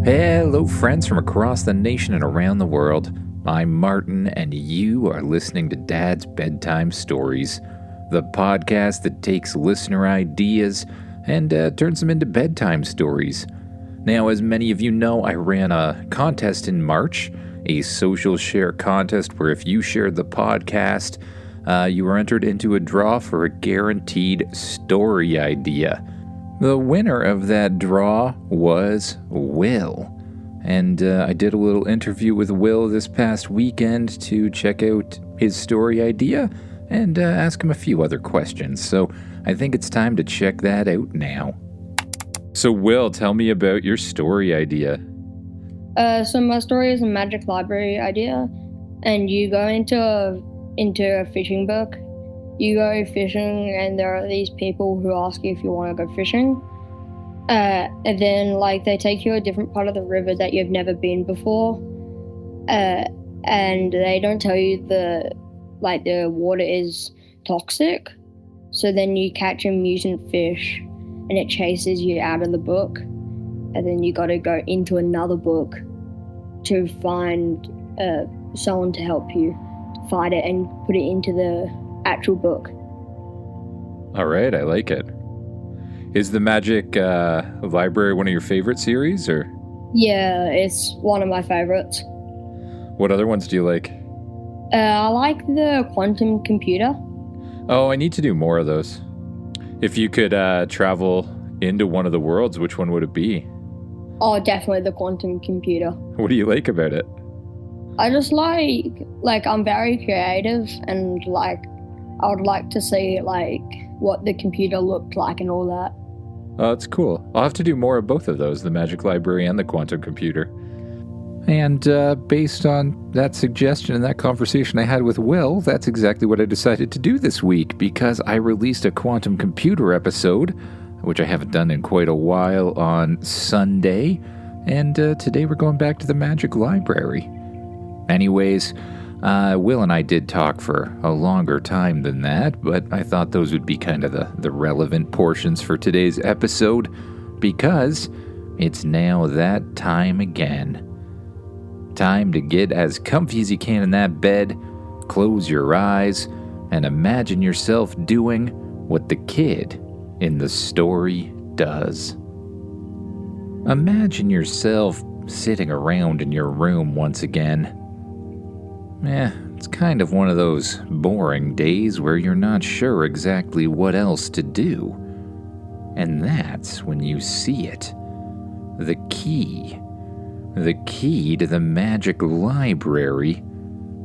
Hello, friends from across the nation and around the world. I'm Martin, and you are listening to Dad's Bedtime Stories, the podcast that takes listener ideas and turns them into bedtime stories. Now, as many of you know, I ran a contest in March, a social share contest where if you shared the podcast, you were entered into a draw for a guaranteed story idea. The winner of that draw was Will. And I did a little interview with Will this past weekend to check out his story idea and ask him a few other questions. So I think it's time to check that out now. So Will, tell me about your story idea. So my story is a magic library idea, and you go into a fishing book. You go fishing, and there are these people who ask you if you want to go fishing. And then, they take you to a different part of the river that you've never been before. And they don't tell you the water is toxic. So then you catch a mutant fish, and it chases you out of the book. And then you got to go into another book to find someone to help you fight it and put it into the actual book. All right, I like it. Is the Magic Library one of your favorite series, or? Yeah, it's one of my favorites. What other ones do you like? I like the quantum computer. Oh, I need to do more of those. If you could travel into one of the worlds, which one would it be? Oh, definitely the quantum computer. What do you like about it? I just like I'm very creative, and I would like to see what the computer looked like and all that. Oh, that's cool. I'll have to do more of both of those, the Magic Library and the quantum computer. And based on that suggestion and that conversation I had with Will, that's exactly what I decided to do this week, because I released a quantum computer episode, which I haven't done in quite a while, on Sunday, and today we're going back to the Magic Library. Anyways, Will and I did talk for a longer time than that, but I thought those would be kind of the relevant portions for today's episode, because it's now that time again. Time to get as comfy as you can in that bed, close your eyes, and imagine yourself doing what the kid in the story does. Imagine yourself sitting around in your room once again. It's kind of one of those boring days where you're not sure exactly what else to do. And that's when you see it. The key. The key to the Magic Library.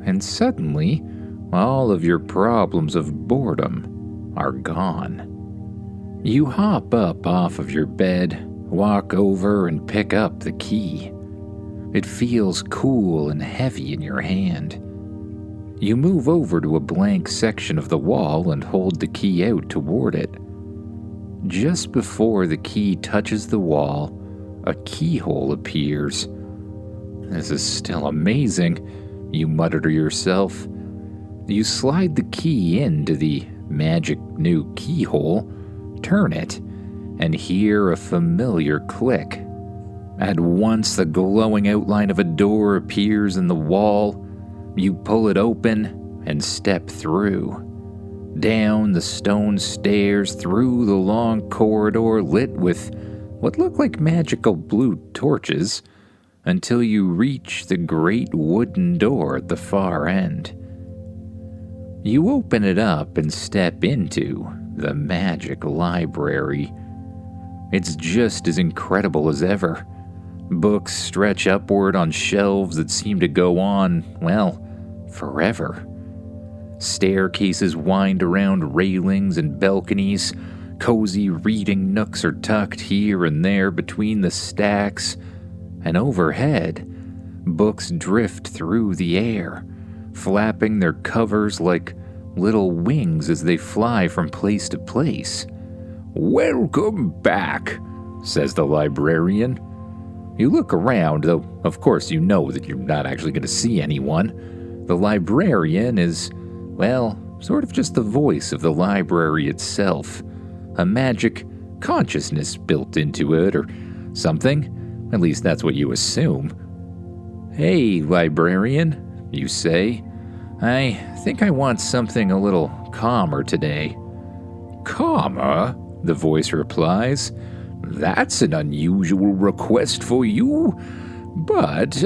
And suddenly, all of your problems of boredom are gone. You hop up off of your bed, walk over and pick up the key. It feels cool and heavy in your hand. You move over to a blank section of the wall and hold the key out toward it. Just before the key touches the wall, a keyhole appears. This is still amazing, you mutter to yourself. You slide the key into the magic new keyhole, turn it, and hear a familiar click. At once, the glowing outline of a door appears in the wall. You pull it open and step through. Down the stone stairs, through the long corridor lit with what look like magical blue torches, until you reach the great wooden door at the far end. You open it up and step into the Magic Library. It's just as incredible as ever. Books stretch upward on shelves that seem to go on, forever. Staircases wind around railings and balconies. Cozy reading nooks are tucked here and there between the stacks. And overhead, books drift through the air, flapping their covers like little wings as they fly from place to place. "Welcome back," says the librarian. You look around, though of course you know that you're not actually going to see anyone. The librarian is, sort of just the voice of the library itself. A magic consciousness built into it or something. At least that's what you assume. "Hey, librarian," you say. "I think I want something a little calmer today." "Calmer?" the voice replies. "That's an unusual request for you, but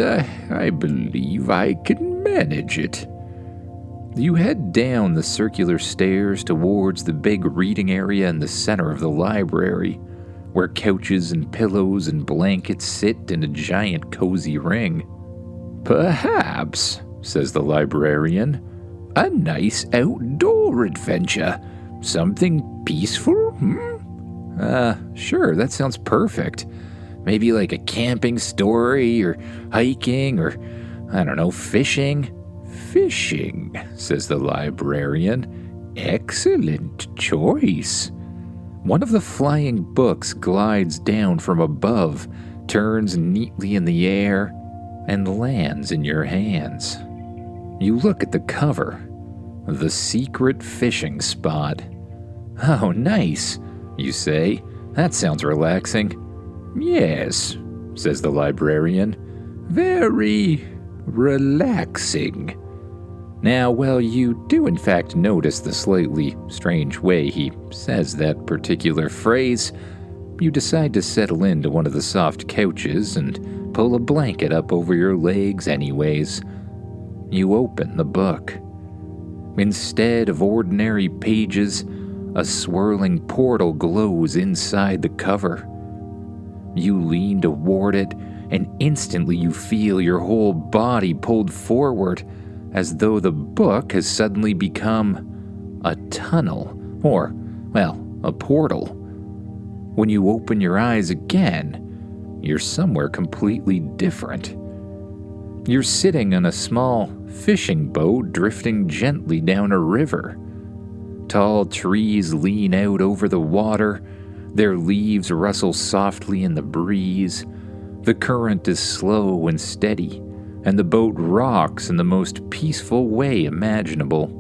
I believe I can manage it." You head down the circular stairs towards the big reading area in the center of the library, where couches and pillows and blankets sit in a giant cozy ring. "Perhaps," says the librarian, "a nice outdoor adventure. Something peaceful, Sure, that sounds perfect. Maybe like a camping story, or hiking, or, I don't know, fishing." "Fishing," says the librarian. "Excellent choice." One of the flying books glides down from above, turns neatly in the air, and lands in your hands. You look at the cover. The Secret Fishing Spot. "Oh, nice," you say. "That sounds relaxing." "Yes," says the librarian. "Very relaxing." Now, well, you do in fact notice the slightly strange way he says that particular phrase. You decide to settle into one of the soft couches and pull a blanket up over your legs anyways. You open the book. Instead of ordinary pages, a swirling portal glows inside the cover. You lean toward it, and instantly you feel your whole body pulled forward, as though the book has suddenly become a tunnel, or, well, a portal. When you open your eyes again, you're somewhere completely different. You're sitting on a small fishing boat drifting gently down a river. Tall trees lean out over the water, their leaves rustle softly in the breeze. The current is slow and steady, and the boat rocks in the most peaceful way imaginable.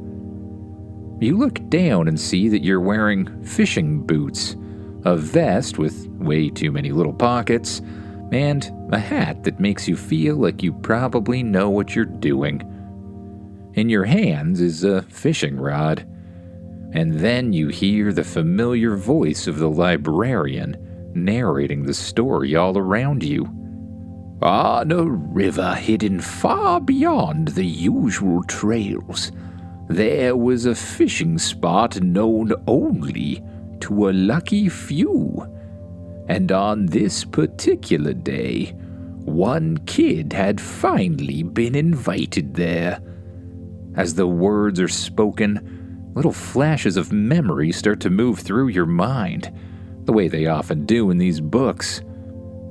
You look down and see that you're wearing fishing boots, a vest with way too many little pockets, and a hat that makes you feel like you probably know what you're doing. In your hands is a fishing rod, and then you hear the familiar voice of the librarian narrating the story all around you. "On a river hidden far beyond the usual trails, there was a fishing spot known only to a lucky few. And on this particular day, one kid had finally been invited there." As the words are spoken, little flashes of memory start to move through your mind, the way they often do in these books.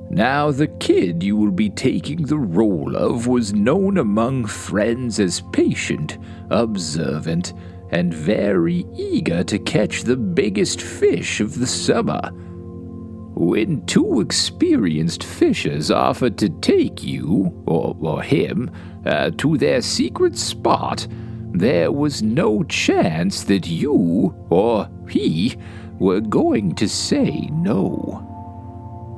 "Now, the kid you will be taking the role of was known among friends as patient, observant, and very eager to catch the biggest fish of the summer. When two experienced fishers offered to take you, or him, to their secret spot, there was no chance that you, or he, were going to say no."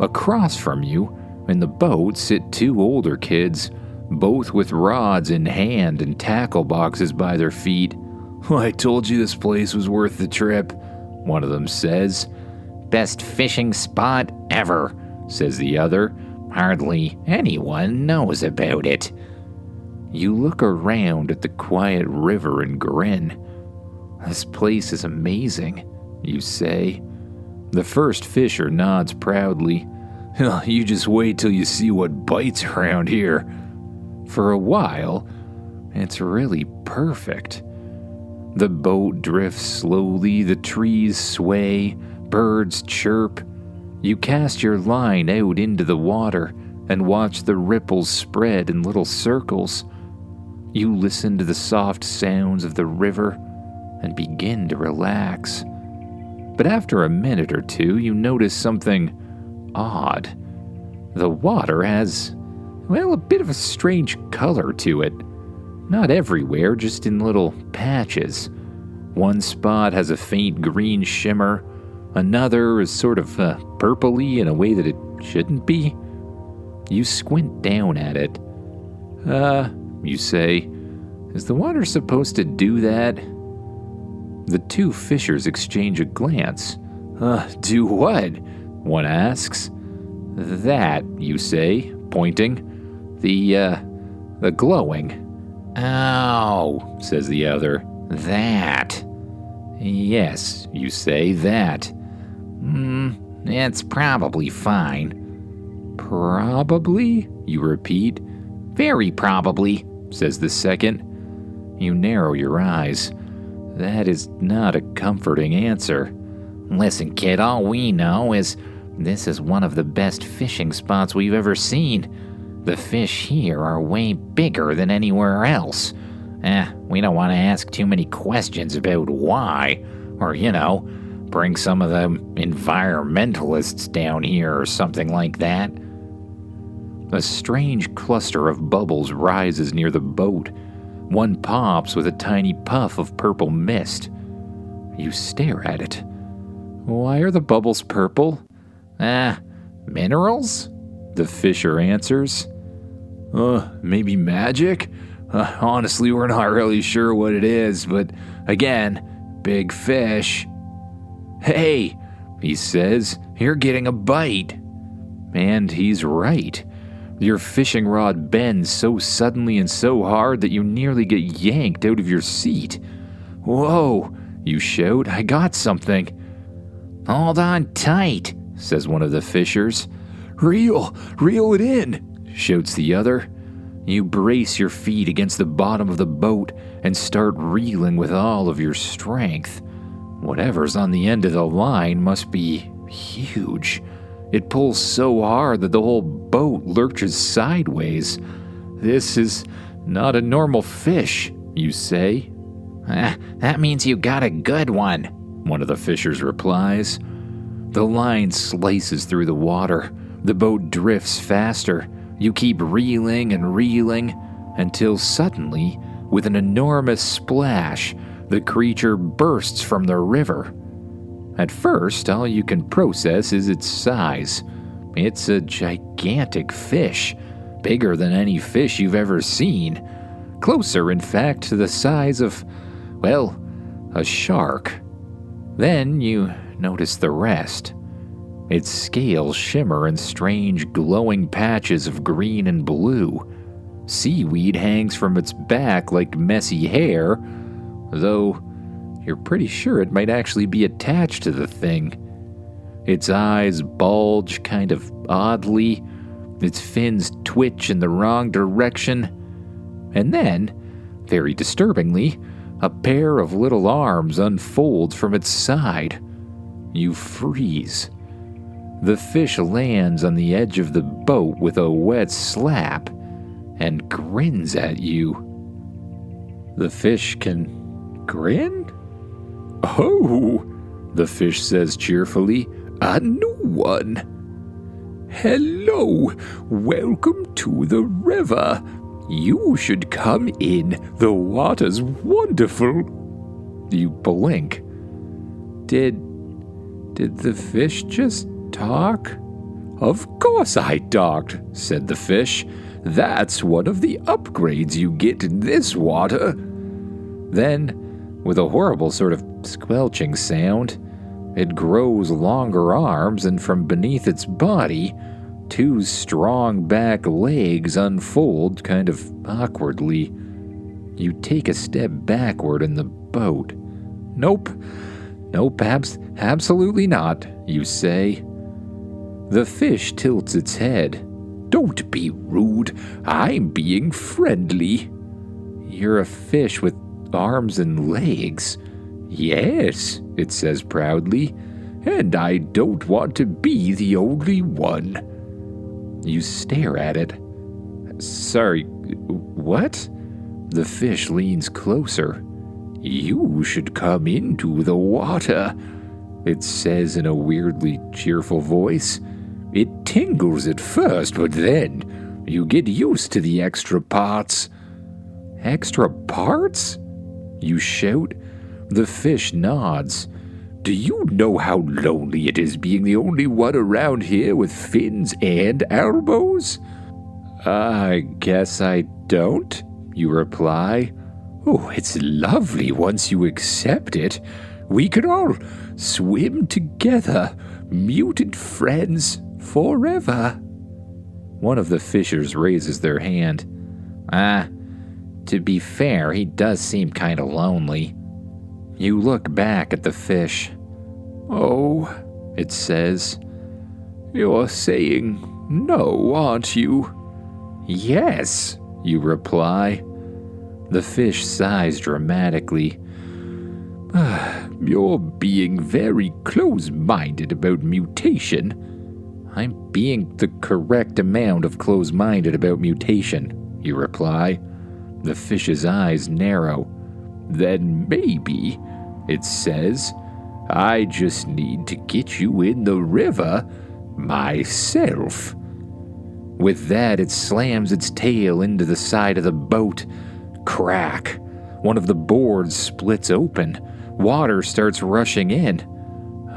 Across from you, in the boat, sit two older kids, both with rods in hand and tackle boxes by their feet. "I told you this place was worth the trip," one of them says. "Best fishing spot ever," says the other. "Hardly anyone knows about it." You look around at the quiet river and grin. "This place is amazing," you say. The first fisher nods proudly. "You just wait till you see what bites around here." For a while, it's really perfect. The boat drifts slowly, the trees sway, birds chirp. You cast your line out into the water and watch the ripples spread in little circles. You listen to the soft sounds of the river and begin to relax. But after a minute or two, you notice something odd. The water has, well, a bit of a strange color to it. Not everywhere, just in little patches. One spot has a faint green shimmer. Another is sort of purpley in a way that it shouldn't be. You squint down at it. You say, is the water supposed to do that? The two fishers exchange a glance. Do what? One asks. That, you say, pointing. The glowing. Oh, says the other. That. Yes, you say, that. It's probably fine. Probably, you repeat. Very probably, says the second. You narrow your eyes. That is not a comforting answer. Listen, kid, all we know is this is one of the best fishing spots we've ever seen. The fish here are way bigger than anywhere else. We don't want to ask too many questions about why, or, bring some of the environmentalists down here or something like that. A strange cluster of bubbles rises near the boat. One pops with a tiny puff of purple mist. You stare at it. Why are the bubbles purple? Minerals? The fisher answers. Maybe magic? Honestly, we're not really sure what it is, but again, big fish. Hey, he says, you're getting a bite. And he's right. Your fishing rod bends so suddenly and so hard that you nearly get yanked out of your seat. Whoa, you shout, I got something. Hold on tight, says one of the fishers. Reel it in, shouts the other. You brace your feet against the bottom of the boat and start reeling with all of your strength. Whatever's on the end of the line must be huge. It pulls so hard that the whole boat lurches sideways. This is not a normal fish, you say. That means you got a good one of the fishers replies. The line slices through the water. The boat drifts faster. You keep reeling and reeling until suddenly, with an enormous splash, the creature bursts from the river. At first, all you can process is its size. It's a gigantic fish, bigger than any fish you've ever seen. Closer, in fact, to the size of, a shark. Then you notice the rest. Its scales shimmer in strange glowing patches of green and blue. Seaweed hangs from its back like messy hair, though you're pretty sure it might actually be attached to the thing. Its eyes bulge kind of oddly, its fins twitch in the wrong direction, and then, very disturbingly, a pair of little arms unfolds from its side. You freeze. The fish lands on the edge of the boat with a wet slap and grins at you. The fish can grin? Oh, the fish says cheerfully, a new one. Hello, welcome to the river. You should come in, the water's wonderful. You blink. Did the fish just talk? Of course I talked, said the fish. That's one of the upgrades you get in this water. Then, with a horrible sort of squelching sound, it grows longer arms, and from beneath its body, two strong back legs unfold kind of awkwardly. You take a step backward in the boat. Nope, absolutely not, you say. The fish tilts its head. Don't be rude, I'm being friendly. You're a fish with arms and legs. Yes, it says proudly, and I don't want to be the only one. You stare at it. Sorry, what? The fish leans closer. You should come into the water, it says in a weirdly cheerful voice. It tingles at first, but then you get used to the extra parts. Extra parts? You shout. The fish nods. Do you know how lonely it is being the only one around here with fins and elbows? I guess I don't, you reply. Oh, it's lovely once you accept it. We could all swim together, mutant friends forever. One of the fishers raises their hand. To be fair, he does seem kind of lonely. You look back at the fish. Oh, it says. You're saying no, aren't you? Yes, you reply. The fish sighs dramatically. You're being very close-minded about mutation. I'm being the correct amount of close-minded about mutation, you reply. The fish's eyes narrow. Then maybe, it says, I just need to get you in the river myself. With that, it slams its tail into the side of the boat. Crack! One of the boards splits open. Water starts rushing in.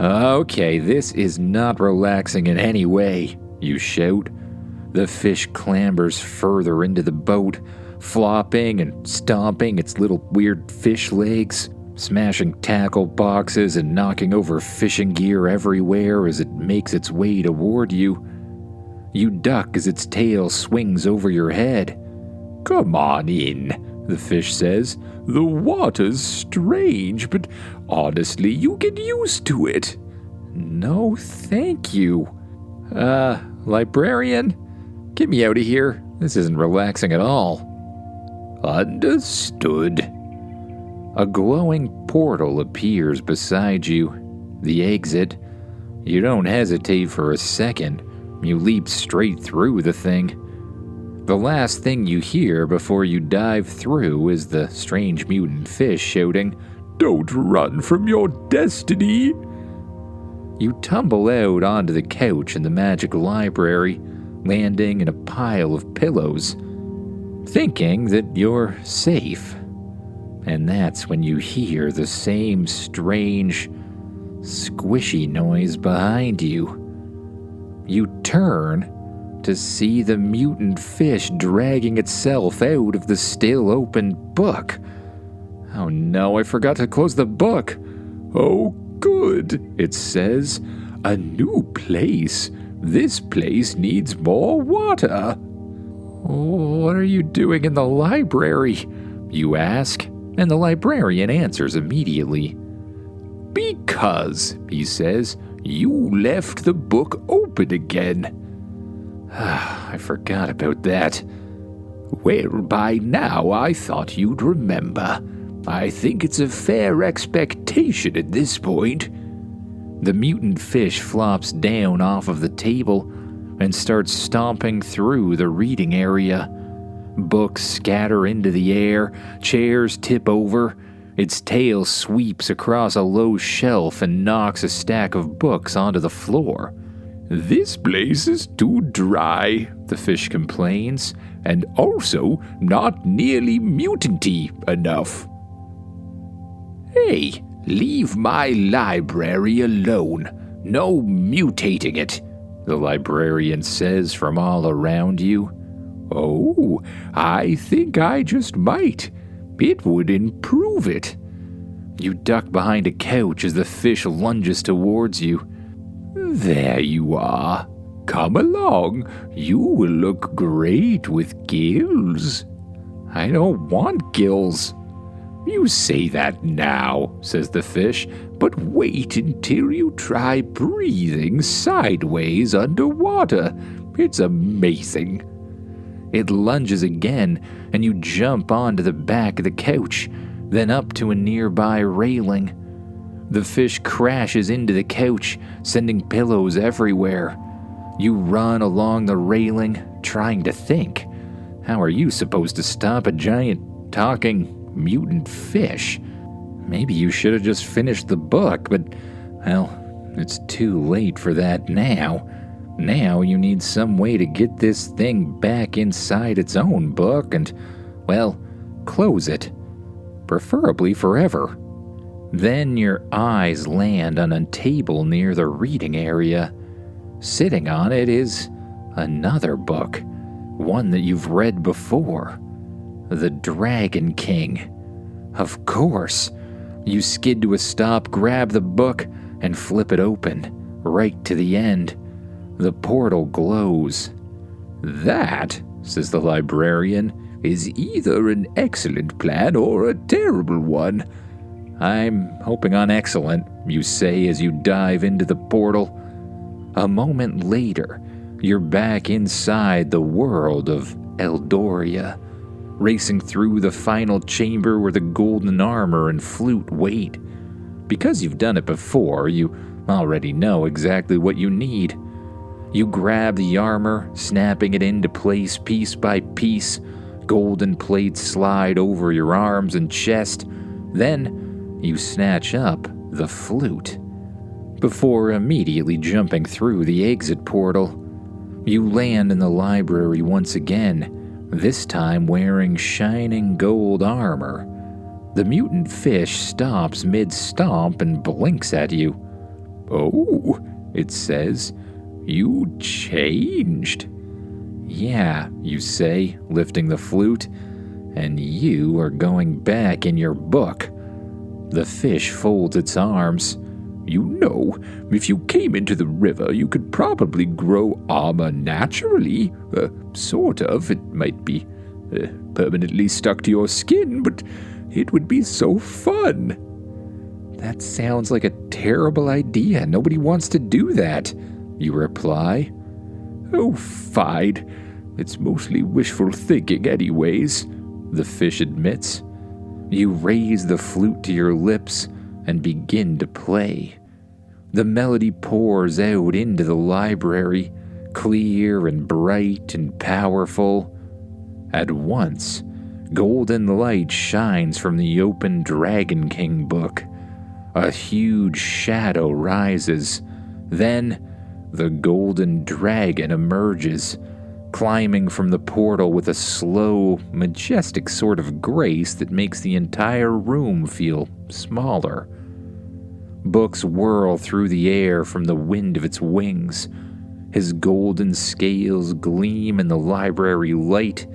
Okay, this is not relaxing in any way, you shout. The fish clambers further into the boat, flopping and stomping its little weird fish legs, smashing tackle boxes and knocking over fishing gear everywhere as it makes its way toward you. You duck as its tail swings over your head. Come on in, the fish says. The water's strange, but honestly, you get used to it. No, thank you. Librarian? Get me out of here. This isn't relaxing at all. Understood. A glowing portal appears beside you. The exit. You don't hesitate for a second. You leap straight through the thing. The last thing you hear before you dive through is the strange mutant fish shouting, Don't run from your destiny! You tumble out onto the couch in the magic library, landing in a pile of pillows, thinking that you're safe. And that's when you hear the same strange, squishy noise behind you. You turn to see the mutant fish dragging itself out of the still open book. Oh no, I forgot to close the book. Oh good, it says. A new place. This place needs more water. What are you doing in the library? You ask, and the librarian answers immediately. Because, he says, you left the book open again. I forgot about that. Well, by now I thought you'd remember. I think it's a fair expectation at this point. The mutant fish flops down off of the table and starts stomping through the reading area. Books scatter into the air, chairs tip over. Its tail sweeps across a low shelf and knocks a stack of books onto the floor. This place is too dry, the fish complains, and also not nearly mutant-y enough. Hey, leave my library alone. No mutating it, the librarian says from all around you. Oh, I think I just might. It would improve it. You duck behind a couch as the fish lunges towards you. There you are. Come along. You will look great with gills. I don't want gills. You say that now, says the fish, but wait until you try breathing sideways underwater. It's amazing. It lunges again, and you jump onto the back of the couch, then up to a nearby railing. The fish crashes into the couch, sending pillows everywhere. You run along the railing, trying to think. How are you supposed to stop a giant, talking, mutant fish? Maybe you should have just finished the book, but, well, it's too late for that now. Now you need some way to get this thing back inside its own book and, well, close it. Preferably forever. Then your eyes land on a table near the reading area. Sitting on it is another book, one that you've read before. The Dragon King. Of course. You skid to a stop, grab the book, and flip it open, right to the end. The portal glows. "That," says the librarian, "is either an excellent plan or a terrible one." "I'm hoping on excellent," you say as you dive into the portal. A moment later, you're back inside the world of Eldoria, racing through the final chamber where the golden armor and flute wait. Because you've done it before, you already know exactly what you need. You grab the armor, snapping it into place piece by piece. Golden plates slide over your arms and chest. Then you snatch up the flute. Before immediately jumping through the exit portal, you land in the library once again, this time wearing shining gold armor. The mutant fish stops mid-stomp and blinks at you. "Oh," it says, "you changed." "Yeah," you say, lifting the flute, "and you are going back in your book." The fish folds its arms. "You know, if you came into the river, you could probably grow armor naturally. Sort of. It might be permanently stuck to your skin, but it would be so fun." "That sounds like a terrible idea. Nobody wants to do that," you reply. "Oh, fine. It's mostly wishful thinking anyways," the fish admits. You raise the flute to your lips and begin to play. The melody pours out into the library, clear and bright and powerful. At once, golden light shines from the open Dragon King book. A huge shadow rises. Then, the golden dragon emerges, climbing from the portal with a slow, majestic sort of grace that makes the entire room feel smaller. Books whirl through the air from the wind of its wings. His golden scales gleam in the library light.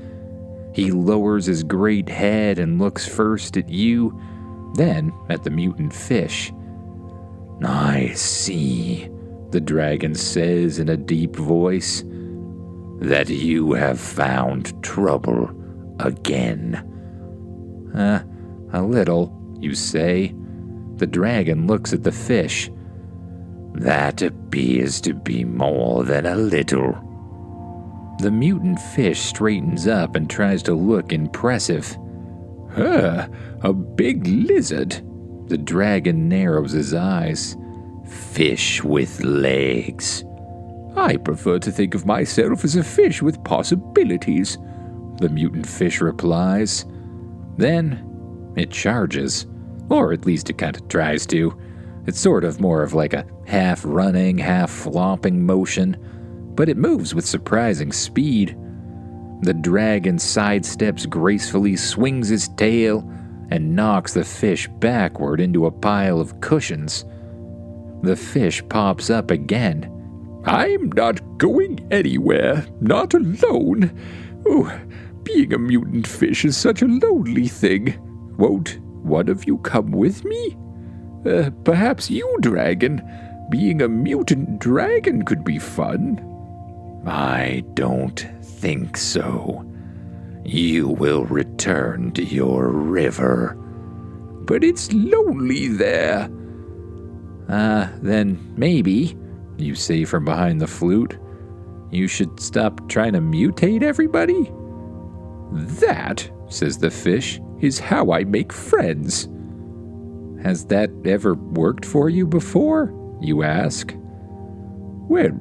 He lowers his great head and looks first at you, then at the mutant fish. "I see," the dragon says in a deep voice, "that you have found trouble again." A little," you say. The dragon looks at the fish. "That appears to be more than a little." The mutant fish straightens up and tries to look impressive. A big lizard." The dragon narrows his eyes. "Fish with legs." "I prefer to think of myself as a fish with possibilities," the mutant fish replies. Then it charges. Or at least it kind of tries to. It's sort of more of like a half-running, half-flopping motion, but it moves with surprising speed. The dragon sidesteps gracefully, swings his tail, and knocks the fish backward into a pile of cushions. The fish pops up again. "I'm not going anywhere, not alone. Oh, being a mutant fish is such a lonely thing. Won't one of you come with me? Perhaps you, dragon. Being a mutant dragon could be fun." "I don't think so. You will return to your river." "But it's lonely there." Then maybe," you say from behind the flute, "you should stop trying to mutate everybody?" "That," says the fish, "is how I make friends." "Has that ever worked for you before?" you ask. "Well,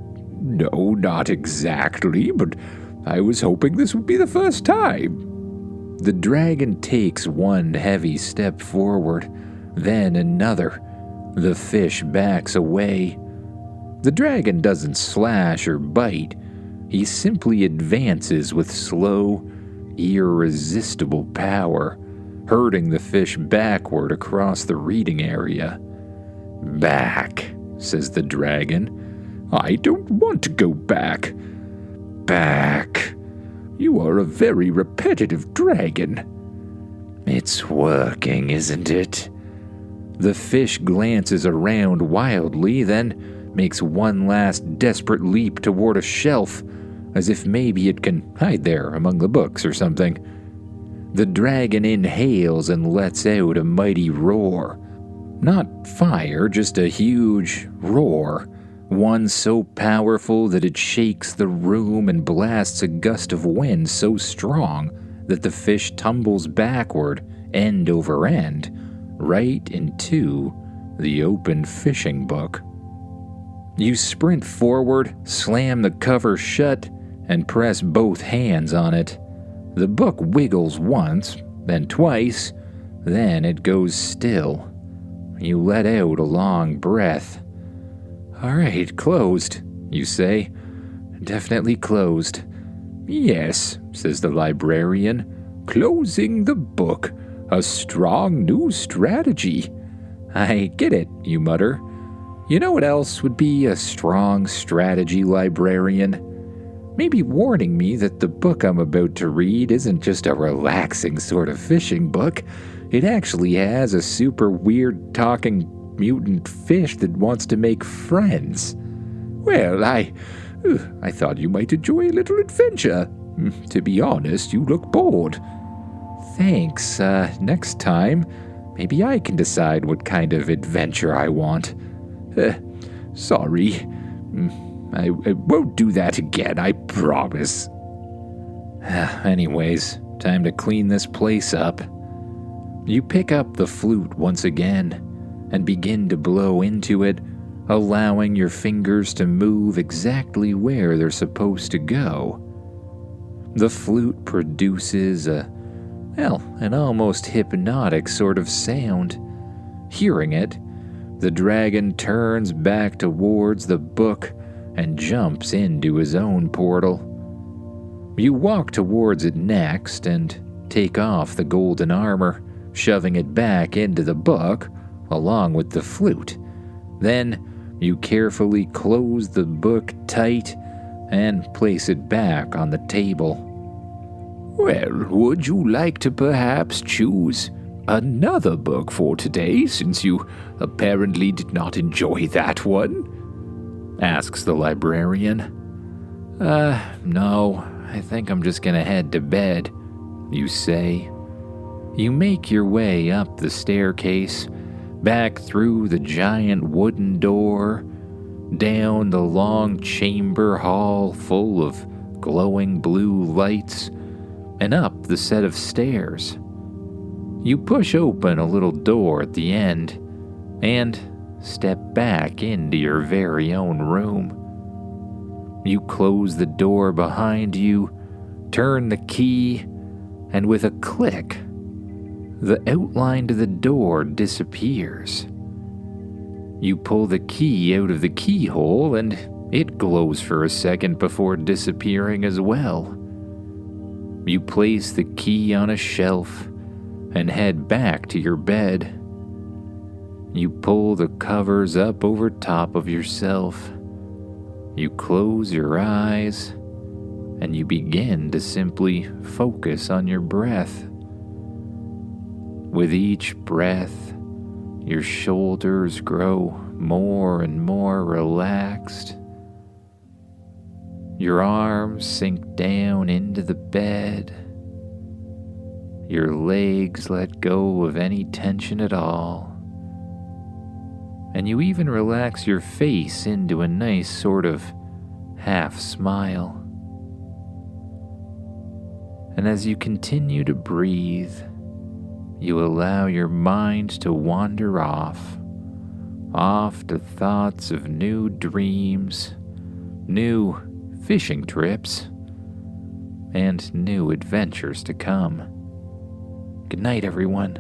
no, not exactly, but I was hoping this would be the first time." The dragon takes one heavy step forward, then another. The fish backs away. The dragon doesn't slash or bite. He simply advances with slow, irresistible power, herding the fish backward across the reading area. "Back," says the dragon. "I don't want to go back." "Back. You are a very repetitive dragon." "It's working, isn't it?" The fish glances around wildly, then makes one last desperate leap toward a shelf, as if maybe it can hide there among the books or something. The dragon inhales and lets out a mighty roar. Not fire, just a huge roar. One so powerful that it shakes the room and blasts a gust of wind so strong that the fish tumbles backward, end over end, right into the open fishing book. You sprint forward, slam the cover shut, and press both hands on it. The book wiggles once, then twice, then it goes still. You let out a long breath. "All right, closed," you say. "Definitely closed." "Yes," says the librarian. "Closing the book. A strong new strategy." "I get it," you mutter. "You know what else would be a strong strategy, librarian? Maybe warning me that the book I'm about to read isn't just a relaxing sort of fishing book. It actually has a super weird talking mutant fish that wants to make friends. Well, I thought you might enjoy a little adventure. To be honest, you look bored." "Thanks. Next time, maybe I can decide what kind of adventure I want." Sorry. I won't do that again, I promise." Anyways, time to clean this place up. You pick up the flute once again and begin to blow into it, allowing your fingers to move exactly where they're supposed to go. The flute produces an almost hypnotic sort of sound. Hearing it, the dragon turns back towards the book and jumps into his own portal. You walk towards it next and take off the golden armor, shoving it back into the book along with the flute. Then you carefully close the book tight and place it back on the table. "Well, would you like to perhaps choose another book for today, since you apparently did not enjoy that one?" asks the librarian. No, I think I'm just gonna head to bed," you say. You make your way up the staircase, back through the giant wooden door, down the long chamber hall full of glowing blue lights, and up the set of stairs. You push open a little door at the end, and step back into your very own room. You close the door behind you, turn the key, and with a click, the outline to the door disappears. You pull the key out of the keyhole and it glows for a second before disappearing as well. You place the key on a shelf and head back to your bed. You pull the covers up over top of yourself. You close your eyes and you begin to simply focus on your breath. With each breath, your shoulders grow more and more relaxed. Your arms sink down into the bed. Your legs let go of any tension at all. And you even relax your face into a nice sort of half smile. And as you continue to breathe, you allow your mind to wander off to thoughts of new dreams, new fishing trips, and new adventures to come. Good night, everyone.